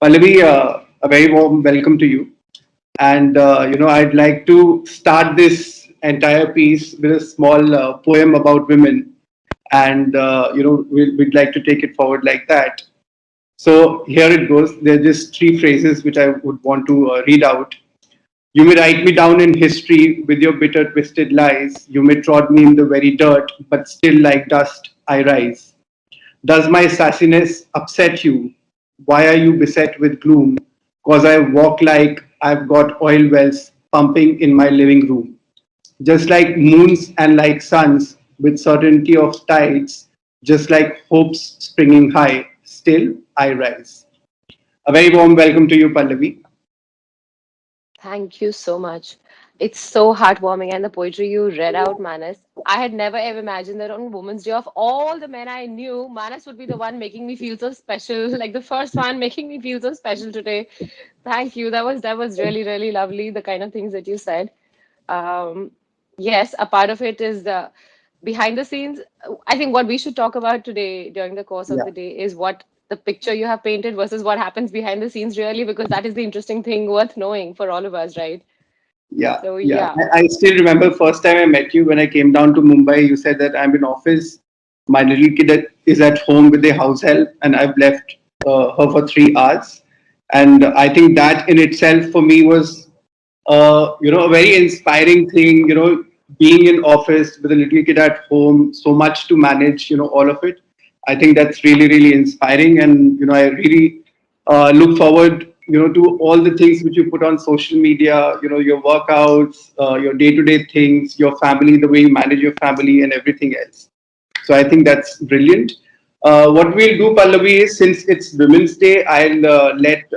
Pallavi, a very warm welcome to you. And I'd like to start this entire piece with a small poem about women, and we'd like to take it forward like that. So here it goes. There are just three phrases which I would want to read out. You may write me down in history with your bitter, twisted lies. You may trod me in the very dirt, but still, like dust, I rise. Does my sassiness upset you? Why are you beset with gloom? Cause I walk like I've got oil wells pumping in my living room. Just like moons and like suns, with certainty of tides, just like hopes springing high, still I rise. A very warm welcome to you, Pallavi. Thank you so much. It's so heartwarming, and the poetry you read out, Manas. I had never ever imagined that on Women's Day, of all the men I knew, Manas would be the one making me feel so special, like the first one making me feel so special today. Thank you. That was really, really lovely, the kind of things that you said. Um, yes, a part of it is the behind the scenes. I think what we should talk about today during the course of Yeah. the day is what the picture you have painted versus what happens behind the scenes, really, because that is the interesting thing worth knowing for all of us, right? Yeah, So, yeah. yeah. I still remember first time I met you when I came down to Mumbai. You said that I'm in office. My little kid is at home with a house help, and I've left her for 3 hours. And I think that in itself for me was, a very inspiring thing. Being in office with a little kid at home, so much to manage. All of it. I think that's really, really inspiring, and I really look forward to all the things which you put on social media, your workouts, your day-to-day things, your family, the way you manage your family and everything else. So I think that's brilliant. What we'll do, Pallavi, is since it's Women's Day, I'll let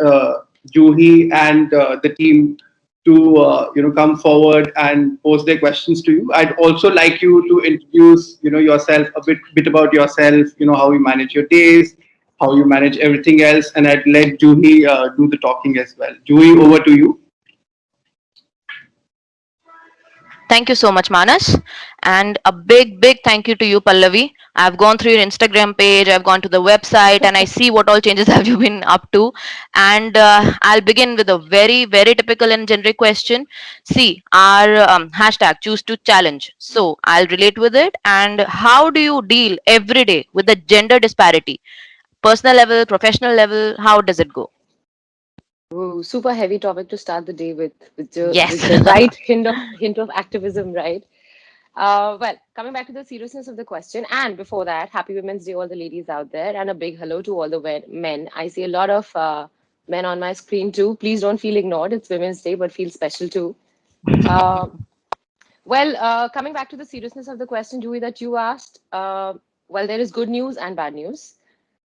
Juhi and the team to come forward and pose their questions to you. I'd also like you to introduce yourself a bit about yourself. How you manage your days, how you manage everything else, and I'd let Juhi do the talking as well. Juhi, over to you. Thank you so much, Manas. And a big, big thank you to you, Pallavi. I've gone through your Instagram page, I've gone to the website, and I see what all changes have you been up to. And I'll begin with a very, very typical and generic question. See, our hashtag choose to challenge. So I'll relate with it. And how do you deal every day with the gender disparity? Personal level, professional level, how does it go? Ooh, super heavy topic to start the day with Yes. the right hint of activism, right? Well, coming back to the seriousness of the question, and before that, Happy Women's Day, all the ladies out there, and a big hello to all the men. I see a lot of men on my screen too. Please don't feel ignored. It's Women's Day, but feel special too. Uh, coming back to the seriousness of the question, Dewey, that you asked, well, there is good news and bad news.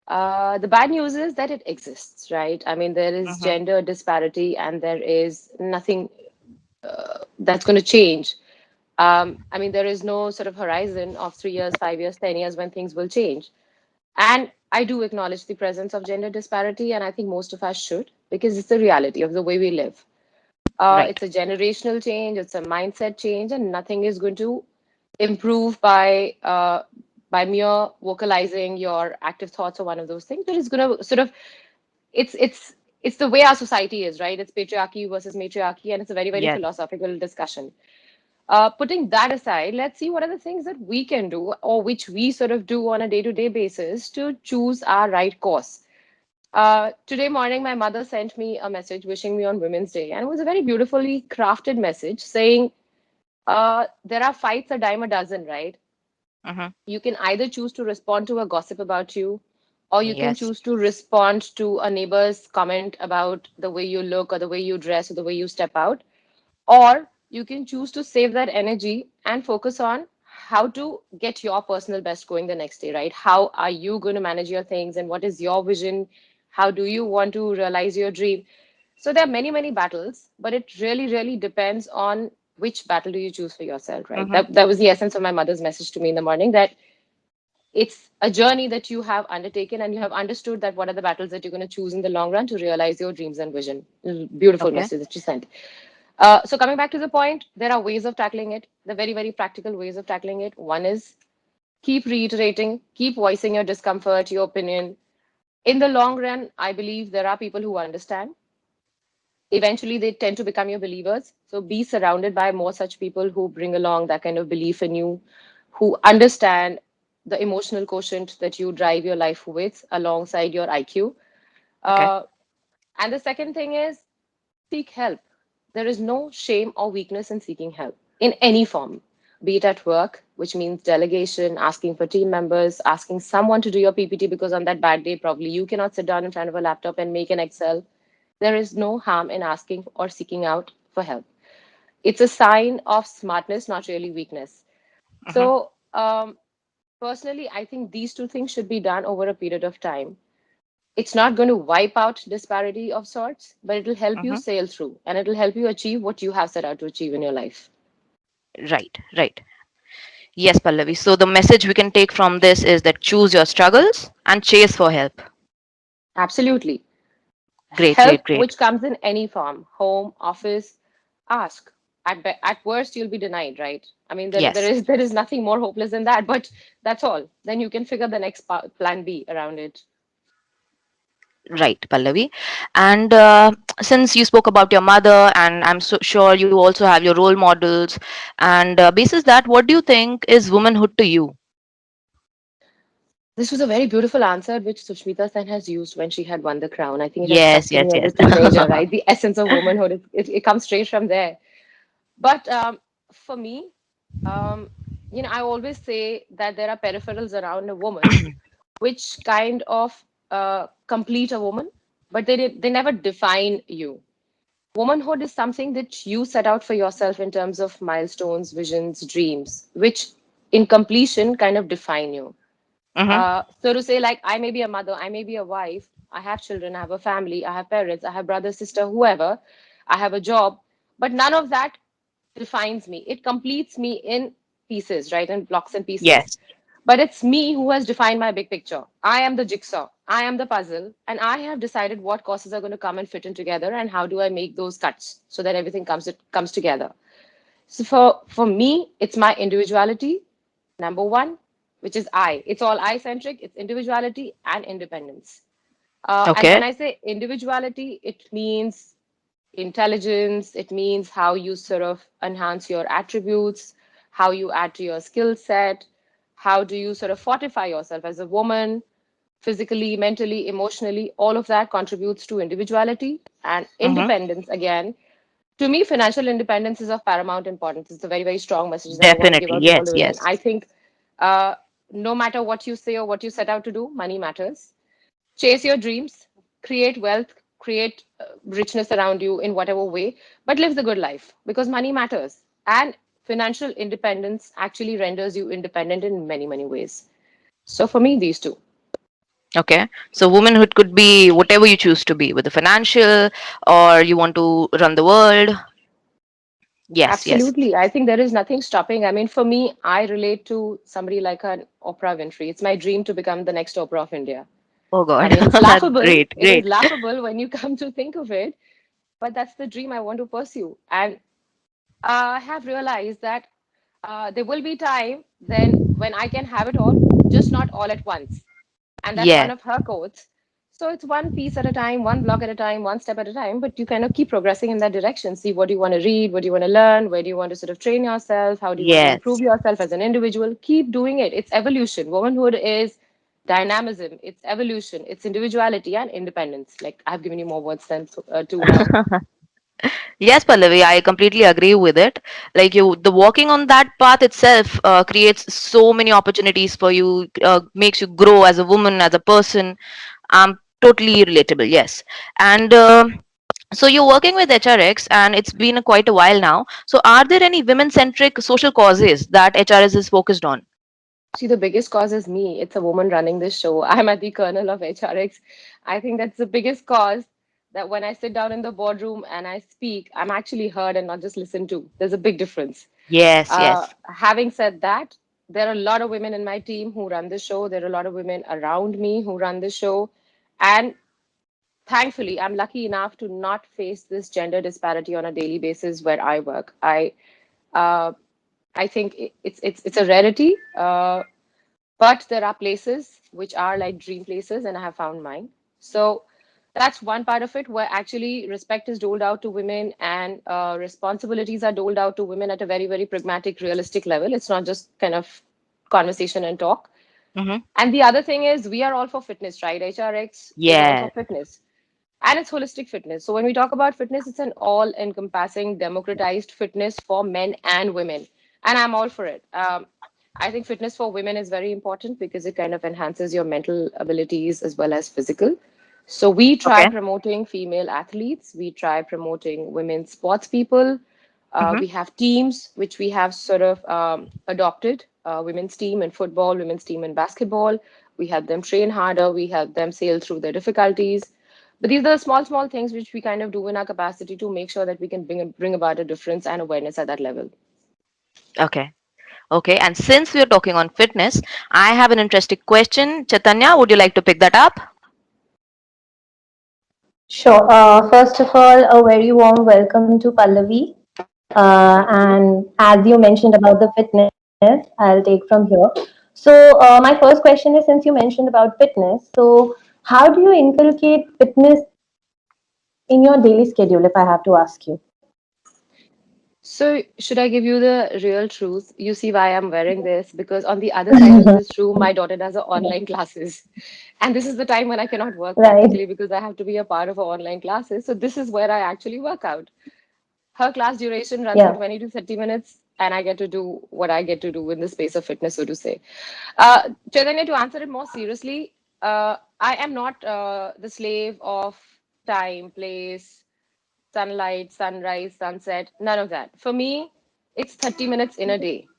The bad news is that it exists, right? I mean, there is Mhm. gender disparity, and there is nothing that's going to change. I mean, there is no sort of horizon of 3 years, 5 years, 10 years when things will change. And I do acknowledge the presence of gender disparity, and I think most of us should, because it's the reality of the way we live. Right. It's a generational change, it's a mindset change, and nothing is going to improve by mere vocalizing your active thoughts or one of those things. But it's going to sort of it's it's it's the way our society is, right? It's patriarchy versus matriarchy, and it's a very, very Yes. philosophical discussion. Putting that aside, let's see what are the things that we can do or which we sort of do on a day-to-day basis to choose our right course. Today morning, my mother sent me a message wishing me on Women's Day, and it was a very beautifully crafted message saying, there are fights a dime a dozen, right? Mhm. You can either choose to respond to a gossip about you, or you can Yes. choose to respond to a neighbor's comment about the way you look or the way you dress or the way you step out, or you can choose to save that energy and focus on how to get your personal best going the next day, right? How are you going to manage your things, and what is your vision? How do you want to realize your dream? So there are many, many battles, but it really, really depends on which battle do you choose for yourself, right? Mhm. That was the essence of my mother's message to me in the morning, that it's a journey that you have undertaken, and you have understood that what are the battles that you're going to choose in the long run to realize your dreams and vision. Beautiful Okay. message that she sent. So coming back to the point, there are ways of tackling it. The very, very practical ways of tackling it. One is keep reiterating, keep voicing your discomfort, your opinion. In the long run, I believe there are people who understand. Eventually, they tend to become your believers. So be surrounded by more such people who bring along that kind of belief in you, who understand the emotional quotient that you drive your life with alongside your IQ. Okay. Uh, and the second thing is seek help. There is no shame or weakness in seeking help in any form, be it at work, which means delegation, asking for team members, asking someone to do your PPT because on that bad day, probably you cannot sit down in front of a laptop and make an Excel. There is no harm in asking or seeking out for help. It's a sign of smartness, not really weakness. Mm-hmm. So, personally, I think these two things should be done over a period of time. It's not going to wipe out disparity of sorts, but it'll help you Mm-hmm. sail through and it'll help you achieve what you have set out to achieve in your life. Right, right. Yes, Pallavi. So the message we can take from this is that choose your struggles and chase for help. Absolutely. Great, Help, great, great. which comes in any form, home, office, ask. At worst, you'll be denied, right? I mean, Yes. there is nothing more hopeless than that, but that's all. Then you can figure the next plan B around it. Right, Pallavi. And since you spoke about your mother, and I'm so sure you also have your role models, and basis that, what do you think is womanhood to you? This was a very beautiful answer, which Sushmita Sen has used when she had won the crown. I think it has stuck Yes, to yes, me as a yes. teenager, right? The essence of womanhood, it comes straight from there. But for me, um, I always say that there are peripherals around a woman which kind of complete a woman, but they never define you. Womanhood is something that you set out for yourself in terms of milestones, visions, dreams, which in completion kind of define you. Mm-hmm. So to say, like, I may be a mother, I may be a wife, I have children, I have a family, I have parents, I have brother, sister, whoever, I have a job, but none of that defines me. It completes me in pieces, right? In blocks and pieces. Yes. But it's me who has defined my big picture. I am the jigsaw, I am the puzzle, and I have decided what courses are going to come and fit in together and how do I make those cuts so that everything comes together. So for me, it's my individuality, number one, which is I. It's all I centric. It's individuality and independence. And Okay. when I say individuality, it means intelligence. It means how you sort of enhance your attributes, how you add to your skill set, how do you sort of fortify yourself as a woman, physically, mentally, emotionally. All of that contributes to individuality and Mm-hmm. independence again. To me, financial independence is of paramount importance. It's a very, very strong message that I want to give Definitely. out to all Yes, the women. yes. I think uh, no matter what you say or what you set out to do, money matters. Chase your dreams, create wealth, create richness around you in whatever way, but live the good life because money matters. And financial independence actually renders you independent in many, many ways. So for me, these two. Okay. So womanhood could be whatever you choose to be, whether financial or you want to run the world. Yes, yes. Absolutely. I think there is nothing stopping. I mean, for me, I relate to somebody like an Oprah Winfrey. It's my dream to become the next Oprah of India. Oh I God. mean, it's laughable. Great, It is great. laughable when you come to think of it, but that's the dream I want to pursue. And I have realized that there will be time then when I can have it all, just not all at once. And that's one Yes. of her quotes. So it's one piece at a time, one block at a time, one step at a time, but you kind of keep progressing in that direction. See what you want to read, what do you want to learn, where do you want to sort of train yourself, how do you want to improve Yes. yourself as an individual. Keep doing it. It's evolution. Womanhood is dynamism, it's evolution, it's individuality and independence. Like I've given you more words than two now. Yes, Pallavi, I completely agree with it. Like you, the walking on that path itself creates so many opportunities for you, makes you grow as a woman, as a person. Totally relatable. Yes, and so you're working with HRX, and it's been quite a while now. So, are there any women-centric social causes that HRS is focused on? See, the biggest cause is me. It's a woman running this show. I'm at the kernel of HRX. I think that's the biggest cause that when I sit down in the boardroom and I speak, I'm actually heard and not just listened to. There's a big difference. Yes, yes. Having said that, there are a lot of women in my team who run the show. There are a lot of women around me who run the show. And thankfully, I'm lucky enough to not face this gender disparity on a daily basis where I work. Uh, I think it's a rarity. But there are places which are like dream places, and I have found mine. So that's one part of it where actually respect is doled out to women and responsibilities are doled out to women at a very, very pragmatic, realistic level. It's not just kind of conversation and talk. Mm-hmm. And the other thing is, we are all for fitness, right? HRX is all for Yeah. fitness and it's holistic fitness. So when we talk about fitness, it's an all encompassing, democratized fitness for men and women. And I'm all for it. I think fitness for women is very important because it kind of enhances your mental abilities as well as physical. So we try Okay. promoting female athletes, we try promoting women sports people. Mm-hmm. We have teams which we have sort of adopted, women's team in football, women's team in basketball. We help them train harder, we help them sail through their difficulties. But these are the small, small things which we kind of do in our capacity to make sure that we can bring about a difference and awareness at that level. Okay. Okay. And since we are talking on fitness, I have an interesting question. Chaitanya, would you like to pick that up? Sure. First of all, a very warm welcome to Pallavi. And as you mentioned about the fitness, I'll take from here. So, my first question is, since you mentioned about fitness, so how do you inculcate fitness in your daily schedule, if I have to ask you? So, should I give you the real truth? You see why I'm wearing this? Because on the other side of this room, my daughter does her online classes. And this is the time when I cannot work Right. practically because I have to be a part of her online classes. So, this is where I actually work out. Her class duration runs from Yeah. 20 to 30 minutes, and I get to do what I get to do in the space of fitness, so to say. Chaitanya, to answer it more seriously, I am not the slave of time, place, sunlight, sunrise, sunset, none of that. For me, it's 30 minutes in a day.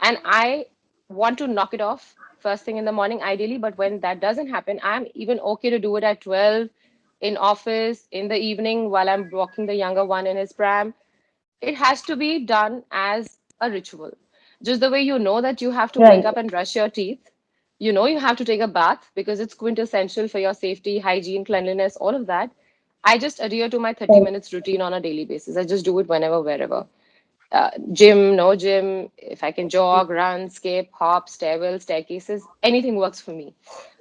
And I want to knock it off first thing in the morning, ideally. But when that doesn't happen, I'm even okay to do it at 12 in office, in the evening while I'm walking the younger one in his pram. It has to be done as a ritual. Just the way you know that you have to wake Right. up and brush your teeth, you know you have to take a bath because it's quintessential for your safety, hygiene, cleanliness, all of that. I just adhere to my 30 Right. minutes routine on a daily basis. I just do it whenever, wherever. Gym, no gym, if I can jog, run, skip, hop, stairwell, staircases, anything works for me.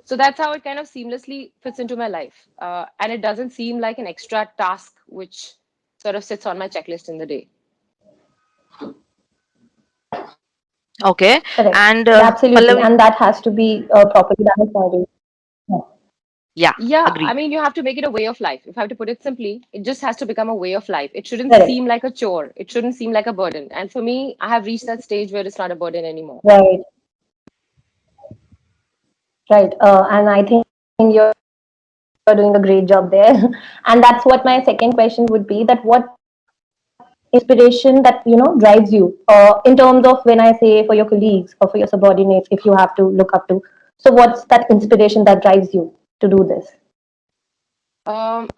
So that's how it kind of seamlessly fits into my life. And it doesn't seem like an extra task which sort of sits on my checklist in the day. Okay. Correct. And Absolutely. Pallavi, And that has to be properly done by you. Yeah. yeah, Yeah, I agreed. mean, you have to make it a way of life. If I have to put it simply, it just has to become a way of life. It shouldn't Correct. seem like a chore. It shouldn't seem like a burden. And for me, I have reached that stage where it's not a burden anymore. Right. Right. And I think you're doing a great job there. And that's what my second question would be, that what inspiration that, drives you, in terms of, when I say, for your colleagues or for your subordinates, if you have to look up to. So what's that inspiration that drives you to do this? Um,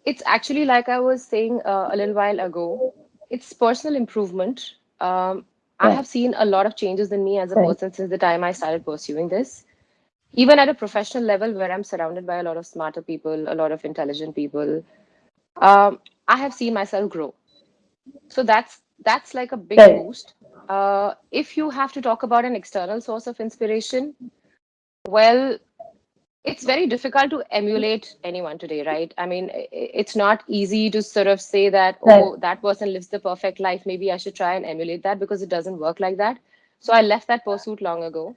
it's actually like I was saying a little while ago, it's personal improvement. I Right. have seen a lot of changes in me as a Right. person since the time I started pursuing this. Even at a professional level where I'm surrounded by a lot of smarter people, a lot of intelligent people, I have seen myself grow. So that's like a big Right. boost. If you have to talk about an external source of inspiration, well, it's very difficult to emulate anyone today, right? I mean, it's not easy to sort of say that, Right. oh, that person lives the perfect life. Maybe I should try and emulate that because it doesn't work like that. So I left that pursuit long ago.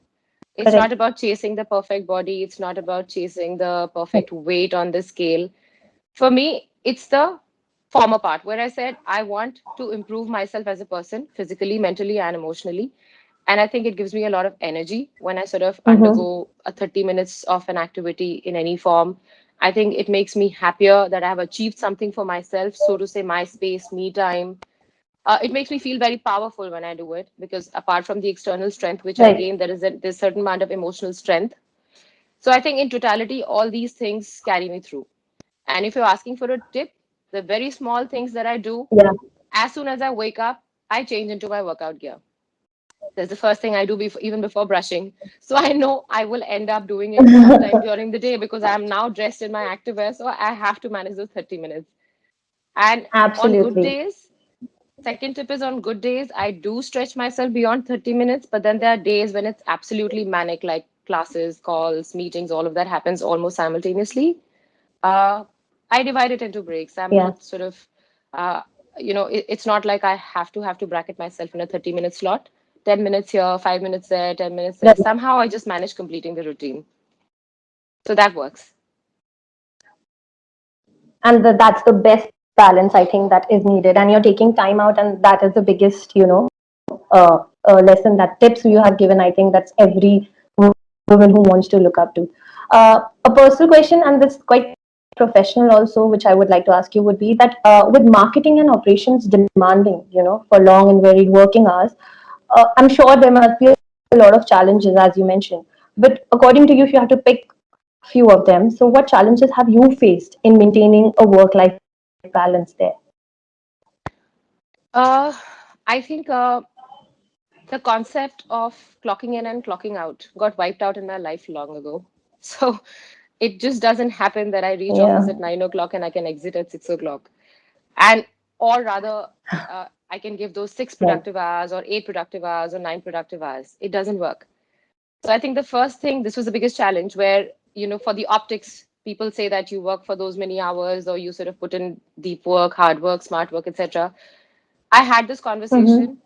It's not Correct. about chasing the perfect body. It's not about chasing the perfect weight on the scale. For me, it's the former part where I said I want to improve myself as a person, physically, mentally, and emotionally. And I think it gives me a lot of energy when I sort of Mm-hmm. undergo a 30 minutes of an activity in any form. I think it makes me happier that I have achieved something for myself, so to say, my space, me time. It makes me feel very powerful when I do it because apart from the external strength which I Right. gain, there's a certain amount of emotional strength. So I think in totality, all these things carry me through. And if you're asking for a tip, the very small things that I do, Yeah. as soon as I wake up, I change into my workout gear. That's the first thing I do before, even before brushing. So I know I will end up doing it sometime during the day because I'm now dressed in my activewear. So I have to manage those 30 minutes. And on good Absolutely. days, second tip is on good days, I do stretch myself beyond 30 minutes, but then there are days when it's absolutely manic, like classes, calls, meetings, all of that happens almost simultaneously. I divide it into breaks. I'm Yeah. not sort of, it's not like I have to bracket myself in a 30-minute slot. 10 minutes here, 5 minutes there, 10 minutes there. Right. Somehow I just manage completing the routine. So that works. And that's the best balance I think that is needed. And you're taking time out, and that is the biggest, lesson, that tips you have given. I think that's every woman who wants to look up to. A personal question, and this is quite professional also, which I would like to ask you, would be that with marketing and operations demanding, for long and varied working hours, I'm sure there must be a lot of challenges, as you mentioned. But according to you, if you have to pick few of them, so what challenges have you faced in maintaining a work-life balance there? I think the concept of clocking in and clocking out got wiped out in my life long ago. So it just doesn't happen that I reach office Yeah. at 9 o'clock and I can exit at 6 o'clock. And or rather, I can give those six Right. productive hours or 8 productive hours or 9 productive hours. It doesn't work. So I think the first thing, this was the biggest challenge where, for the optics, people say that you work for those many hours or you sort of put in deep work, hard work, smart work, etc. I had this Mm-hmm. conversation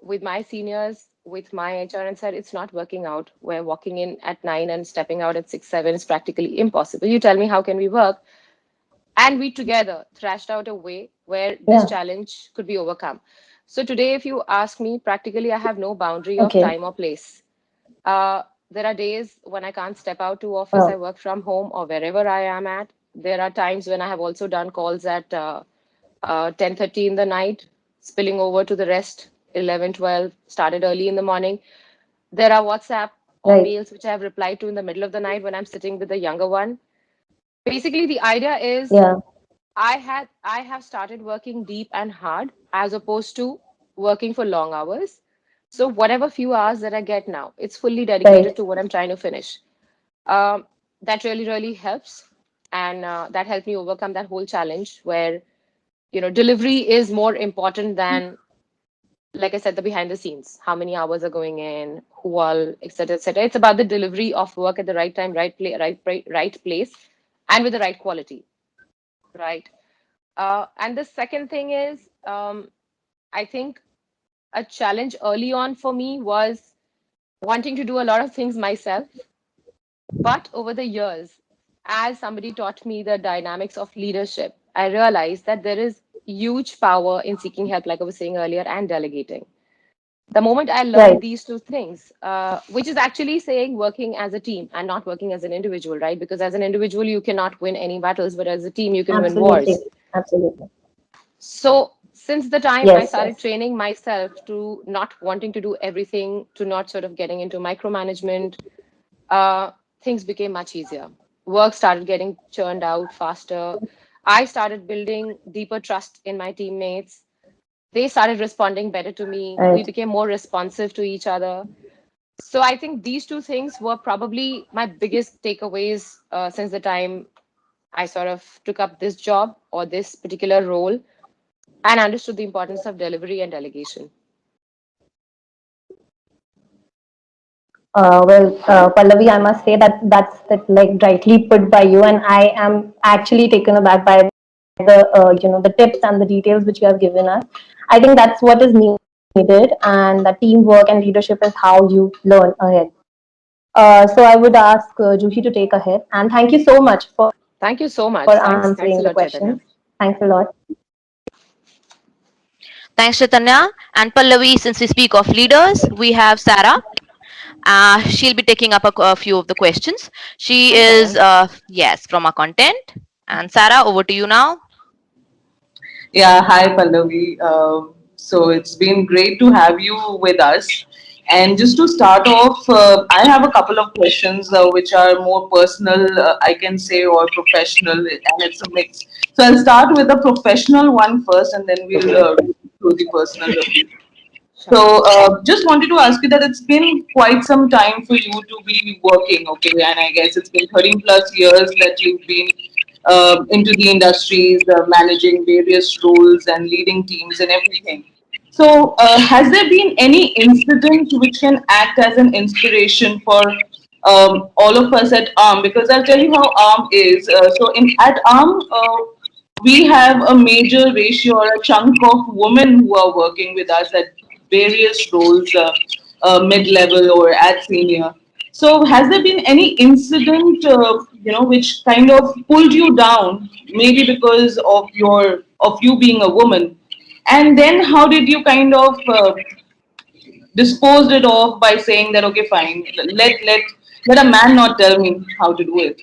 with my seniors, with my HR, and said it's not working out. Where walking in at 9 and stepping out at 6, 7 is practically impossible. You tell me, how can we work? And we together thrashed out a way where this Yeah. challenge could be overcome. So today, if you ask me, practically, I have no boundary of Okay. time or place. Uh, there are days when I can't step out to office. I Oh, work from home or wherever I am at. There are times when I have also done calls at 10:30 in the night, spilling over to the rest, 11, 12, started early in the morning. There are WhatsApp or right. mails which I have replied to in the middle of the night when I'm sitting with the younger one. Basically, the idea is Yeah. I have started working deep and hard as opposed to working for long hours. So whatever few hours that I get now, it's fully dedicated Right. to what I'm trying to finish. Um, that really, really helps, and that helped me overcome that whole challenge where delivery is more important than, like I said, the behind the scenes, how many hours are going in, who all, etc., etc. It's about the delivery of work at the right time, right place, and with the right quality, right? And the second thing is, I think a challenge early on for me was wanting to do a lot of things myself. But over the years, as somebody taught me the dynamics of leadership, I realized that there is huge power in seeking help, like I was saying earlier, and delegating. The moment I learned Right. these two things, which is actually saying working as a team and not working as an individual, right? Because as an individual, you cannot win any battles, but as a team, you can win Absolutely. wars. Absolutely. So since the time I Yes. started Yes. training myself to not wanting to do everything, to not sort of getting into micromanagement, uh, things became much easier. Work started getting churned out faster. I started building deeper trust in my teammates. They started responding better to me. We Right. became more responsive to each other. So I think these two things were probably my biggest takeaways since the time I sort of took up this job or this particular role and understood the importance of delivery and delegation. Pallavi, I must say that that's like rightly put by you, and I am actually taken aback by the tips and the details which you have given us. I think that's what is needed, and the teamwork and leadership is how you learn ahead. So I would ask Juhi to take ahead, and thank you so much for Thank you so much. answering the Thanks a lot, questions. Chaitanya. Thanks a lot. Thanks, Chaitanya. And Pallavi, since we speak of leaders, we have Sarah. She'll be taking up a few of the questions. She Hi, is, Sarah. yes, from our content. And Sarah, over to you now. Yeah, hi Pallavi. So it's been great to have you with us. And just to start off, I have a couple of questions which are more personal, I can say, or professional, and it's a mix. So I'll start with the professional one first, and then we'll do the personal a bit. Sure. So, just wanted to ask you that it's been quite some time for you to be working, okay? And I guess it's been 13 plus years that you've been into the industries, managing various roles and leading teams and everything. So, has there been any incident which can act as an inspiration for all of us at ARM? Because I'll tell you how ARM is. So, in at ARM, we have a major ratio or a chunk of women who are working with us at various roles, mid-level or at senior. So, has there been any incident, which kind of pulled you down, maybe because of you being a woman? And then how did you kind of disposed it off by saying that okay, fine, let a man not tell me how to do it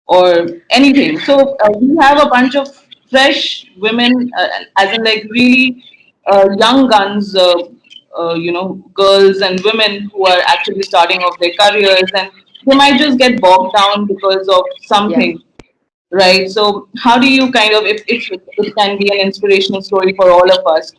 or anything. So we have a bunch of fresh women, as in like really young guns, girls and women who are actually starting off their careers, and they might just get bogged down because of Yeah. something, right? So how do you kind of, if it can be an inspirational story for all of us?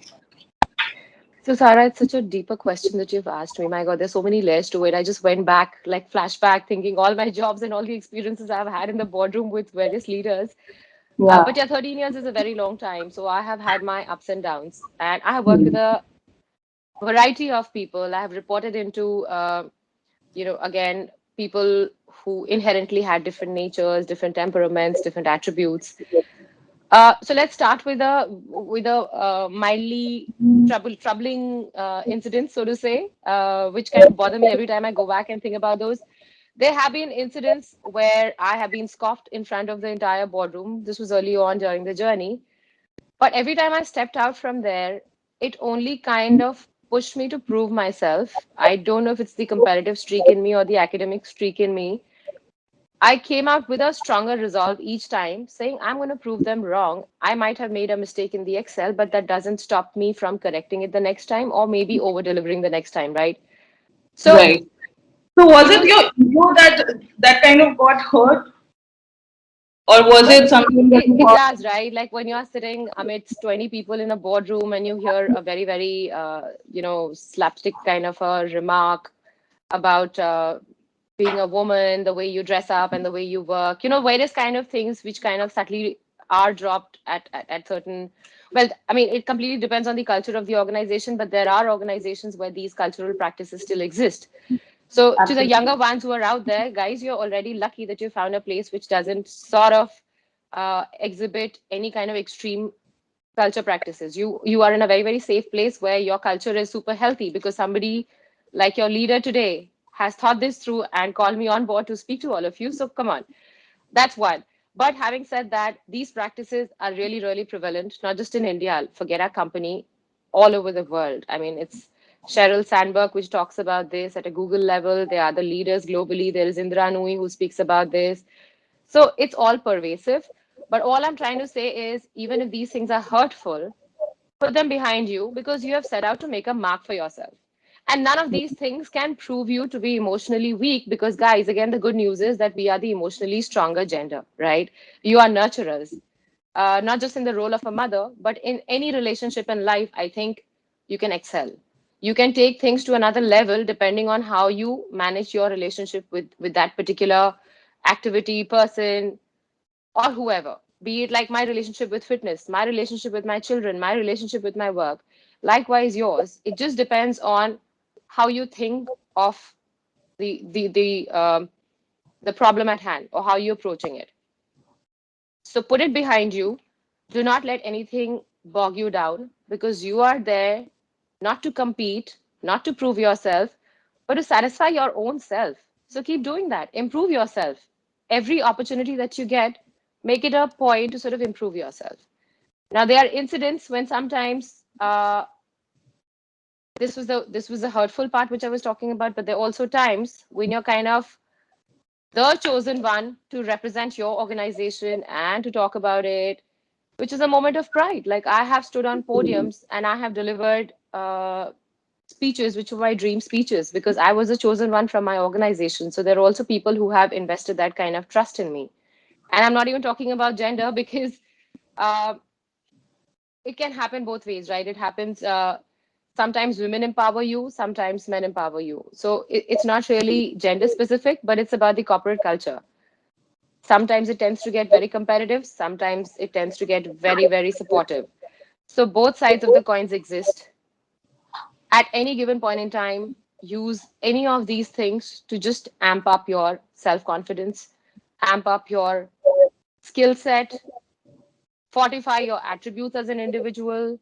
So, Sarah, it's such a deeper question that you've asked me. My God, there's so many layers to it. I just went back, like flashback, thinking all my jobs and all the experiences I've had in the boardroom with various leaders. Yeah. But yeah, 13 years is a very long time. So I have had my ups and downs, and I have worked with a variety of people. I have reported into, again, people who inherently had different natures, different temperaments, different attributes. So let's start with a mildly troubling incident, so to say, which kind of bother me every time I go back and think about those. There have been incidents where I have been scoffed in front of the entire boardroom. This was early on during the journey. But every time I stepped out from there, it only kind of pushed me to prove myself. I don't know if it's the competitive streak in me or the academic streak in me. I came out with a stronger resolve each time, saying, I'm going to prove them wrong. I might have made a mistake in the Excel, but that doesn't stop me from correcting it the next time or maybe over delivering the next time, right? So Right. So was it it was, your ego that kind of got hurt, or was well, it something that it, you it thought? does, right? Like when you're sitting amidst 20 people in a boardroom and you hear a very, very, slapstick kind of a remark about being a woman, the way you dress up and the way you work, various kind of things which kind of subtly are dropped at certain, well, I mean, it completely depends on the culture of the organization, but there are organizations where these cultural practices still exist. So to the younger Absolutely. ones who are out there, guys, you're already lucky that you found a place which doesn't sort of exhibit any kind of extreme culture practices. You are in a very, very safe place where your culture is super healthy because somebody like your leader today has thought this through and called me on board to speak to all of you. So come on, that's one. But having said that, these practices are really, really prevalent, not just in India. Forget our company, all over the world. I mean, it's Sheryl Sandberg, which talks about this at a Google level. There are the leaders globally. There is Indra Nooyi, who speaks about this. So it's all pervasive. But all I'm trying to say is, even if these things are hurtful, put them behind you because you have set out to make a mark for yourself. And none of these things can prove you to be emotionally weak because, guys, again, the good news is that we are the emotionally stronger gender, right? You are nurturers, not just in the role of a mother, but in any relationship in life, I think you can excel. You can take things to another level depending on how you manage your relationship with that particular activity, person, or whoever, be it like my relationship with fitness, my relationship with my children, my relationship with my work, likewise yours. It just depends on how you think of the problem at hand or how you're approaching it. So put it behind you. Do not let anything bog you down because you are there not to compete, not to prove yourself, but to satisfy your own self. So keep doing that. Improve yourself. Every opportunity that you get, make it a point to sort of improve yourself. Now there are incidents when sometimes this was the hurtful part which I was talking about, but there are also times when you're kind of the chosen one to represent your organization and to talk about it, which is a moment of pride. Like I have stood on podiums and I have delivered speeches which were my dream speeches because I was the chosen one from my organization. So there are also people who have invested that kind of trust in me. And I'm not even talking about gender because uh, it can happen both ways, right? It happens sometimes women empower you, sometimes men empower you. So it's not really gender specific, but it's about the corporate culture. Sometimes it tends to get very competitive, sometimes it tends to get very, very supportive. So both sides of the coins exist. at any given point in time, use any of these things to just amp up your self confidence, amp up your skill set, fortify your attributes as an individual.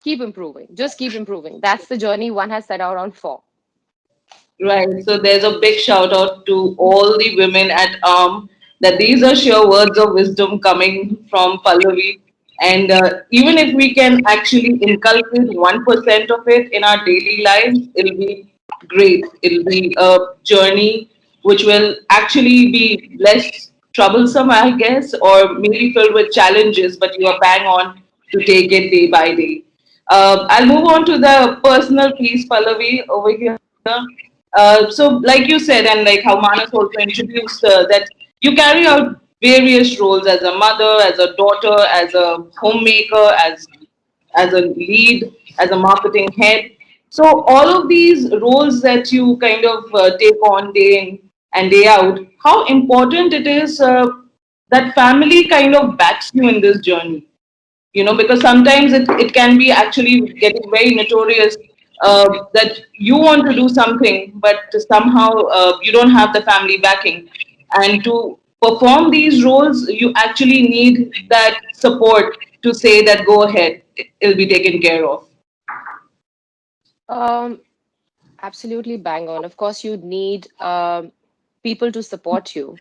Keep improving. Just keep improving. That's the journey one has set out on for. Right. So there's a big shout out to all the women at that these are sheer words of wisdom coming from Pallavi. And even if we can actually inculcate 1% of it in our daily lives, it'll be great. It'll be a journey which will actually be less troublesome, I guess, or maybe filled with challenges, but you are bang on to take it day by day. I'll move on to the personal piece, Pallavi, over here. So, like you said, and like how Manas also introduced, that you carry out various roles as a mother, as a daughter, as a homemaker, as a lead, as a marketing head. So, all of these roles that you kind of take on day in and day out, how important it is that family kind of backs you in this journey, because sometimes it can be actually getting very notorious that you want to do something but somehow you don't have the family backing, and to perform these roles you actually need that support to say that go ahead, it'll be taken care of. Um, Absolutely bang on. Of course, you need people to support you.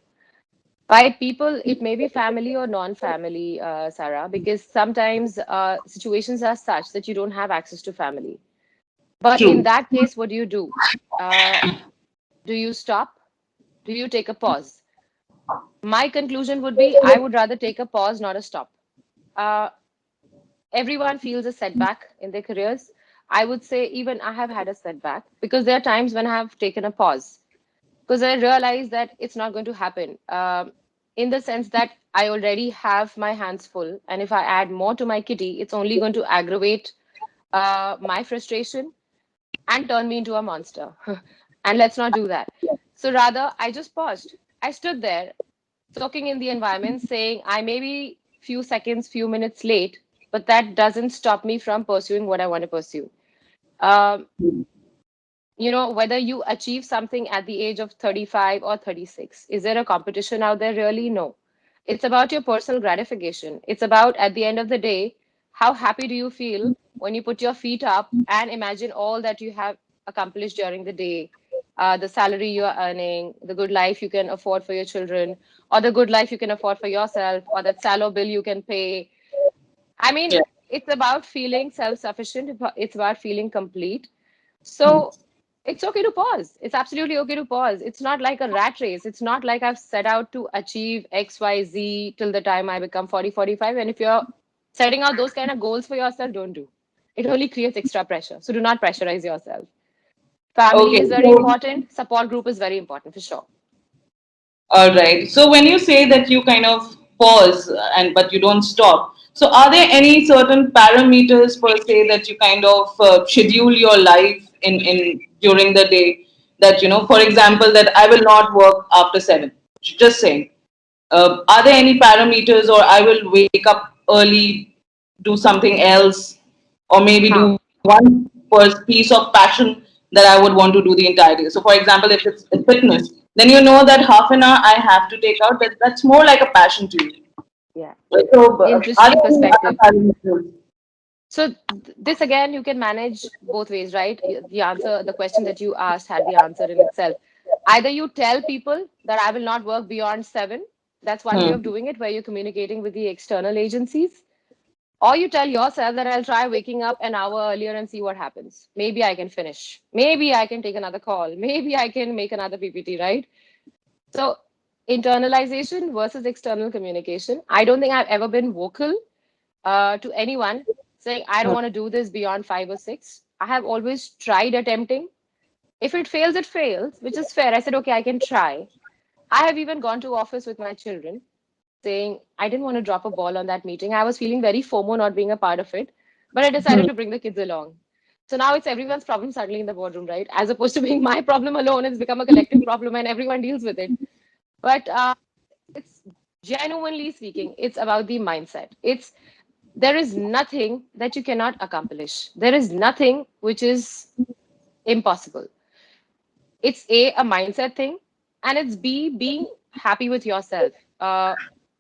By people, it may be family or non-family, Sarah, because sometimes situations are such that you don't have access to family. But in True. that case, what do you do? Uh, do you stop? Do you take a pause? My conclusion would be I would rather take a pause, not a stop. Uh, Everyone feels a setback in their careers. I would say even I have had a setback because there are times when I have taken a pause because I realize that it's not going to happen. In the sense that I already have my hands full, and if I add more to my kitty, it's only going to aggravate my frustration and turn me into a monster. And let's not do that. So rather, I just paused. I stood there, soaking in the environment, saying, I may be few seconds, few minutes late, but that doesn't stop me from pursuing what I want to pursue. Um, Whether you achieve something at the age of 35 or 36, is there a competition out there? Really? No. It's about your personal gratification. It's about, at the end of the day, how happy do you feel when you put your feet up and imagine all that you have accomplished during the day, the salary you are earning, the good life you can afford for your children, or the good life you can afford for yourself, or that salary bill you can pay. I mean, Yeah. it's about feeling self sufficient, it's about feeling complete. So it's okay to pause. It's absolutely okay to pause. It's not like a rat race. It's not like I've set out to achieve XYZ till the time I become 40, 45. And if you're setting out those kind of goals for yourself, don't do. It only creates extra pressure. So do not pressurize yourself. Family Okay. is very important. Support group is very important for sure. All right. So when you say that you kind of pause and but you don't stop, so are there any certain parameters per se that you kind of schedule your life in during the day? That for example, that I will not work after 7. Just saying. Are there any parameters, or I will wake up early, do something else, or maybe Huh. do one piece of passion that I would want to do the entire day? So, for example, if it's fitness, then you know that half an hour I have to take out. That's more like a passion to you. Yeah. So, are Interesting there any other perspective. parameters? So this again, you can manage both ways, right? The answer, the question that you asked had the answer in itself. Either you tell people that I will not work beyond 7. That's one way Hmm. of doing it, where you're communicating with the external agencies. Or you tell yourself that I'll try waking up an hour earlier and see what happens. Maybe I can finish. Maybe I can take another call. Maybe I can make another PPT, right? So internalization versus external communication. I don't think I've ever been vocal to anyone saying, I don't want to do this beyond 5 or 6. I have always tried attempting. If it fails, it fails, which is fair. I said, okay, I can try. I have even gone to office with my children saying, I didn't want to drop a ball on that meeting. I was feeling very FOMO not being a part of it, but I decided to bring the kids along. So now it's everyone's problem suddenly in the boardroom, right? As opposed to being my problem alone, it's become a collective problem and everyone deals with it. But it's genuinely speaking, it's about the mindset. It's there is nothing that you cannot accomplish. There is nothing which is impossible. It's a mindset thing, and it's B, being happy with yourself,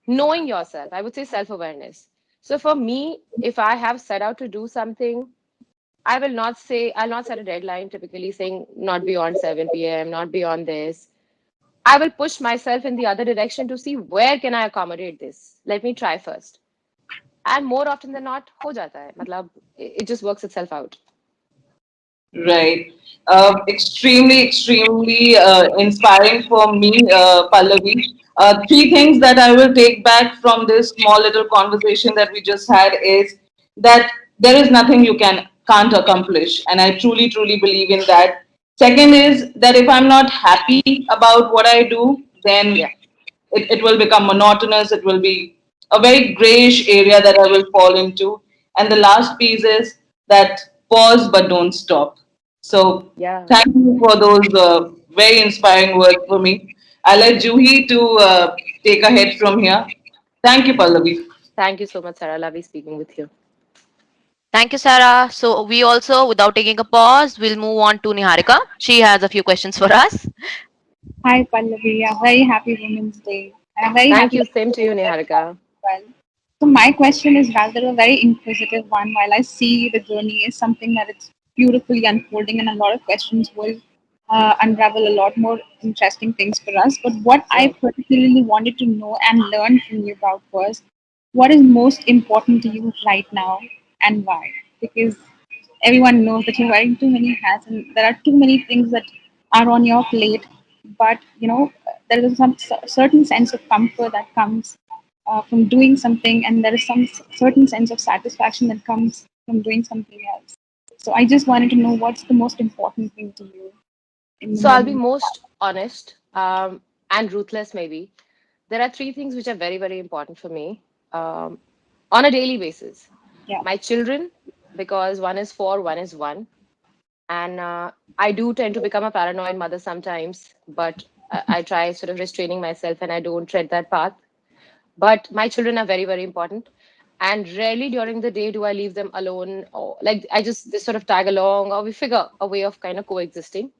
knowing yourself. I would say self awareness. So for me, if I have set out to do something, I'll not set a deadline, typically saying not beyond 7 p.m., not beyond this. I will push myself in the other direction to see where can I accommodate this. Let me try first. And more often than not, ho jata hai. Matlab, it just works itself out. Right. Extremely inspiring for me, Pallavi. Three things that I will take back from this small little conversation that we just had is that there is nothing you can't accomplish, and I truly believe in that. Second is that if I'm not happy about what I do, then Yeah. it will become monotonous. It will be a very grayish area that I will fall into. And the last piece is that pause but don't stop. So Yeah. thank you for those very inspiring words for me. I'll let Juhi to take ahead from here. Thank you, Pallavi. Thank you so much, Sarah. Lovely speaking with you. Thank you, Sarah. So we also, without taking a pause, we'll move on to Niharika. She has a few questions for us. Hi Pallavi, a very happy Women's Day. I'm very Thank happy you. to Same be to you, here as Niharika. well. So my question is rather a very inquisitive one. While I see the journey is something that it's beautifully unfolding, and a lot of questions will unravel a lot more interesting things for us. But what I Sure. particularly wanted to know and learn from you about was what is most important to you right now and why? Because everyone knows that you're wearing too many hats and there are too many things that are on your plate, but there is some certain sense of comfort that comes from doing something, and there is some certain sense of satisfaction that comes from doing something else. So I just wanted to know what's the most important thing to you in the So I'll be moment. most honest and ruthless, maybe. There are three things which are very, very important for me um, on a daily basis. Yeah. My children, because one is four, one is one. And I do tend to become a paranoid mother sometimes, but I try sort of restraining myself and I don't tread that path. But my children are very, very important. And rarely during the day do I leave them alone, or like I just they sort of tag along, or we figure a way of kind of coexisting.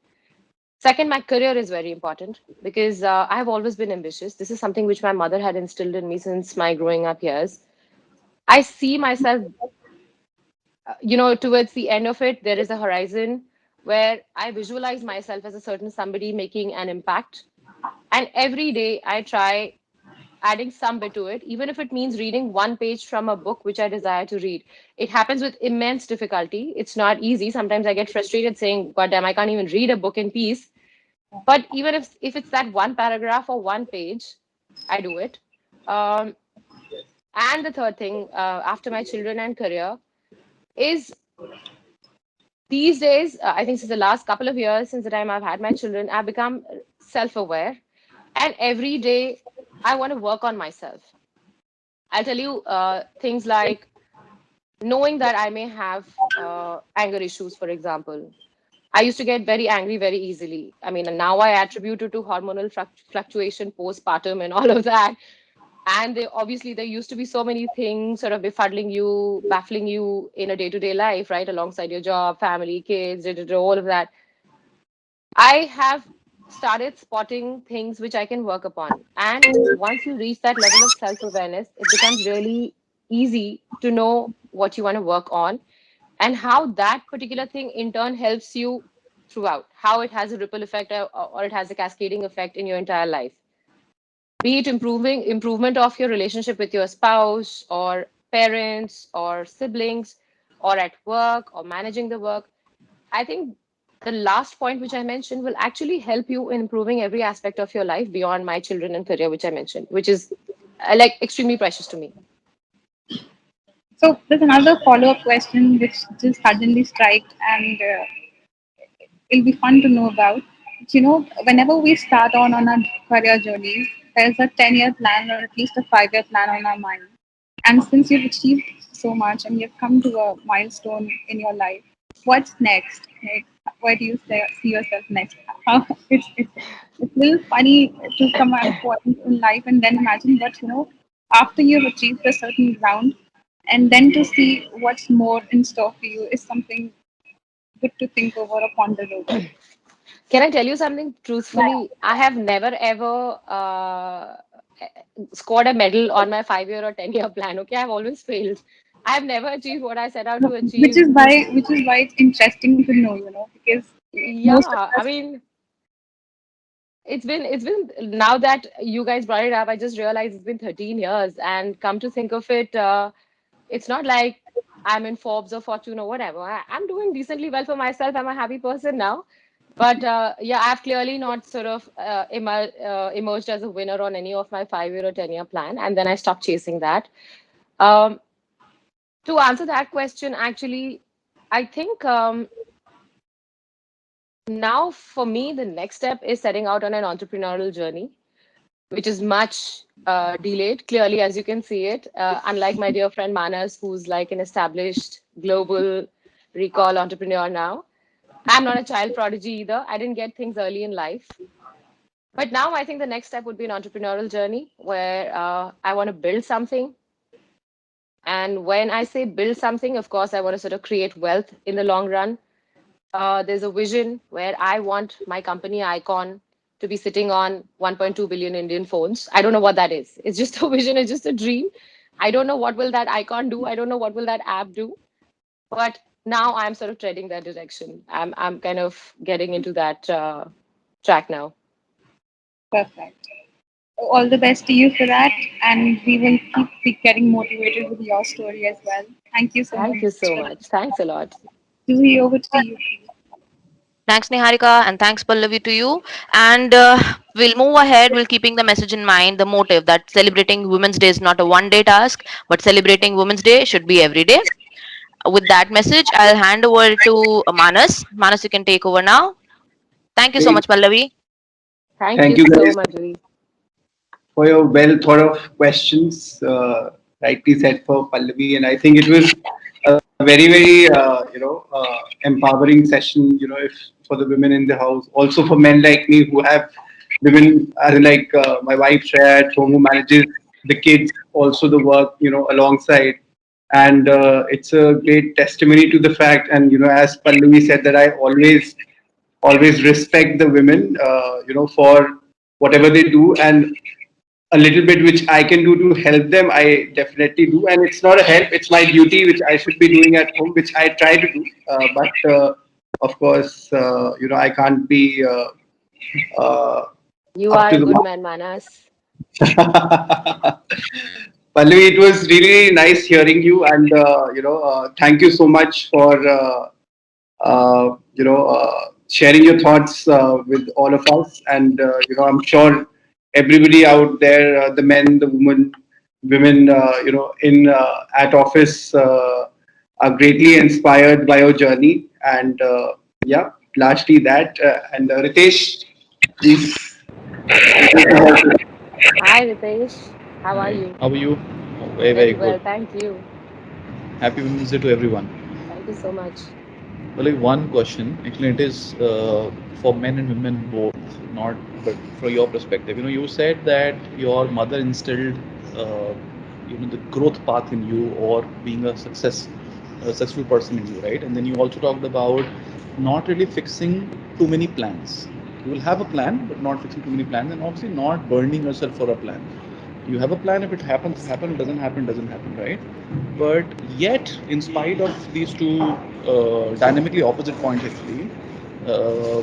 Second, my career is very important because I have always been ambitious. This is something which my mother had instilled in me since my growing up years. I see myself, towards the end of it, there is a horizon where I visualize myself as a certain somebody making an impact. And every day I try adding some bit to it, even if it means reading one page from a book which I desire to read. It happens with immense difficulty. It's not easy. Sometimes I get frustrated saying, God damn, I can't even read a book in peace. But even if it's that one paragraph or one page, I do it. Um, and the third thing, after my children and career, is these days, I think since the last couple of years, since the time I've had my children, I've become self-aware, and every day I want to work on myself. I'll tell you things like knowing that I may have anger issues, for example. I used to get very angry very easily. I mean, and now I attribute it to hormonal fluctuation, postpartum, and all of that. And obviously, there used to be so many things sort of befuddling you, baffling you in a day to day life, right? Alongside your job, family, kids, all of that. I have started spotting things which I can work upon. And once you reach that level of self awareness, it becomes really easy to know what you want to work on and how that particular thing in turn helps you throughout, how it has a ripple effect or it has a cascading effect in your entire life. Be it improvement of your relationship with your spouse or parents or siblings or at work or managing the work. I think the last point which I mentioned will actually help you in improving every aspect of your life beyond my children and career, which I mentioned, which is like extremely precious to me. So there's another follow-up question which just suddenly striked, and it'll be fun to know about. Whenever we start on our career journeys, there's a 10-year plan or at least a 5-year plan on our mind. And since you've achieved so much and you've come to a milestone in your life, what's next? Like, where do you see yourself next? It's a little funny to come at a point in life and then imagine, but after you've achieved a certain ground, and then to see what's more in store for you is something good to think over or ponder over. Can I tell you something truthfully? I have never ever scored a medal on my 5 year or 10 year plan. Okay, I've always failed. I've never achieved what I set out No, to achieve. which is why it's interesting to know, because most of Yeah, I us. mean, it's been now that you guys brought it up, I just realized it's been 13 years, and come to think of it, it's not like I'm in Forbes or Fortune or whatever. I'm doing decently well for myself. I'm a happy person now. But yeah, I've clearly not sort of emerged as a winner on any of my 5 year or 10 year plan. And then I stopped chasing that. Um, to answer that question, actually, I think now for me, the next step is setting out on an entrepreneurial journey, which is much delayed, clearly, as you can see it. Unlike my dear friend Manas, who's like an established global recall entrepreneur now. I'm not a child prodigy either. I didn't get things early in life. But now I think the next step would be an entrepreneurial journey where I want to build something. And when I say build something, of course, I want to sort of create wealth in the long run. There's a vision where I want my company icon to be sitting on 1.2 billion Indian phones. I don't know what that is. It's just a vision, it's just a dream. I don't know what will that icon do. I don't know what will that app do. But now I'm sort of treading that direction. I'm kind of getting into that track now. Perfect. All the best to you for that, and we will keep getting motivated with your story as well. Thank you so Thank much. you so much. Thanks a lot. Juhi, over to you. Thanks, Niharika, and thanks, Pallavi, to you. And we'll move ahead. We'll keeping the message in mind, the motive that celebrating Women's Day is not a one-day task, but celebrating Women's Day should be every day. With that message, I'll hand over to Manas. Manas, you can take over now. Thank you so Great. much, Pallavi. Thank Thank you you so guys much, Julie. for your well thought of questions, rightly said for Pallavi. And I think it was a very, very, empowering session, if for the women in the house, also for men like me who have women, like my wife Shreya at home who manages the kids, also the work, alongside. And it's a great testimony to the fact. And, as Pallavi said, that I always respect the women, for whatever they do. And a little bit which I can do to help them, I definitely do. And it's not a help, it's my duty, which I should be doing at home, which I try to do. But of course, I can't be You up are to a the good mark. man, Manas. Pallavi, it was really nice hearing you. And, thank you so much for, sharing your thoughts with all of us. And, I'm sure everybody out there, the men, the women, in at office, are greatly inspired by your journey. And yeah, largely that. And Ritesh, please. Hi, Ritesh. How are Hi, you? how are you? Oh, very, very Very good. well. Thank you. Happy Women's Day to everyone. Thank you so much. Well, like one question. Actually, it is for men and women both, not but from your perspective. You said that your mother instilled, uh, the growth path in you or being a successful person in you, right? And then you also talked about not really fixing too many plans. You will have a plan, but not fixing too many plans, and obviously not burning yourself for a plan. You have a plan. If it happens, happen. Doesn't happen, doesn't happen, right? But yet, in spite of these two dynamically opposite points, actually, uh,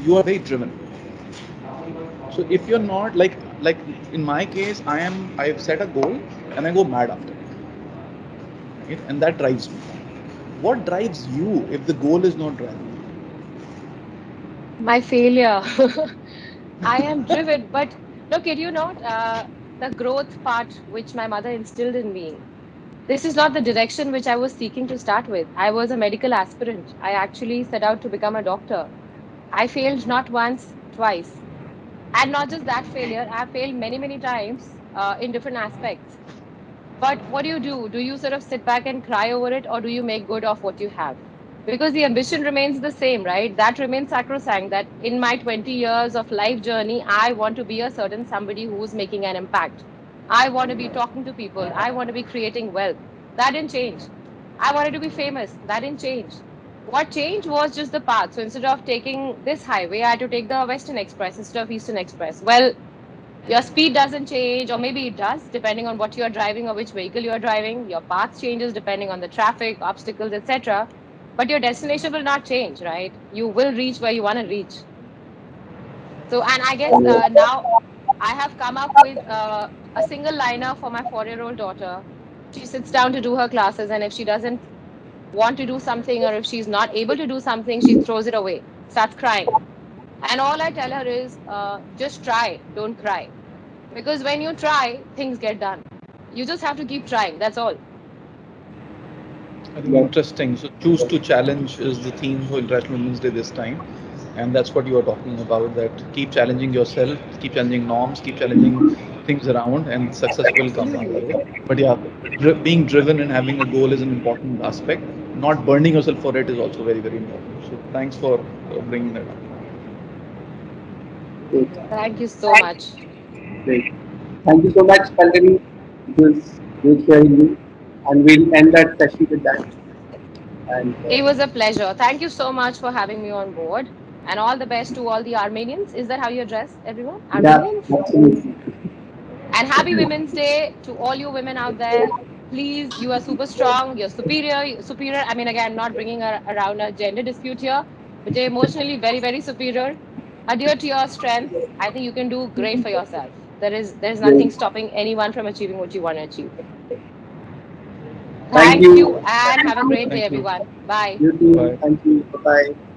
you are very driven. So if you're not like in my case, I've set a goal and I go mad after it, right? And that drives me. What drives you if the goal is not driving My failure. I am driven, but no, kid you not, the growth part which my mother instilled in me. This is not the direction which I was seeking to start with. I was a medical aspirant. I actually set out to become a doctor. I failed not once, twice. And not just that failure, I failed many, many times in different aspects. But what do? Do you sort of sit back and cry over it, or do you make good of what you have? Because the ambition remains the same, right? That remains sacrosanct. That in my 20 years of life journey, I want to be a certain somebody who's making an impact. I want to be talking to people. I want to be creating wealth. That didn't change. I wanted to be famous. That didn't change. What changed was just the path. So instead of taking this highway, I had to take the Western Express instead of Eastern Express. Well, your speed doesn't change, or maybe it does, depending on what you're driving or which vehicle you're driving. Your path changes depending on the traffic, obstacles, etc. But your destination will not change, right? You will reach where you want to reach. So, and I guess now I have come up with a single liner for my 4-year-old daughter. She sits down to do her classes, and if she doesn't want to do something or if she's not able to do something, she throws it away, starts crying. And all I tell her is just try, don't cry. Because when you try, things get done. You just have to keep trying. That's all. I think interesting. So choose to challenge is the theme for International Women's Day this time. And that's what you are talking about, that keep challenging yourself, keep challenging norms, keep challenging things around, and success will come our way. But yeah, being driven and having a goal is an important aspect. Not burning yourself for it is also very, very important. So thanks for bringing that up. Thank you so much. Great. Thank you so much, Pallavi. It was great hearing you. And we'll end that session with that. And It was a pleasure. Thank you so much for having me on board. And all the best to all the Armenians. Is that how you address everyone? yeah, Armenians? absolutely. And happy Women's Day to all you women out there. Please, you are super strong. You're superior. Superior. I mean, again, not bringing around a gender dispute here, but you're emotionally very, very superior. Adhere to your strength. I think you can do great for yourself. There's nothing Great. stopping anyone from achieving what you want to achieve. Thank Thank you. you and have a great day, Thank you. everyone. Bye. You too. Bye. Thank you. Bye bye.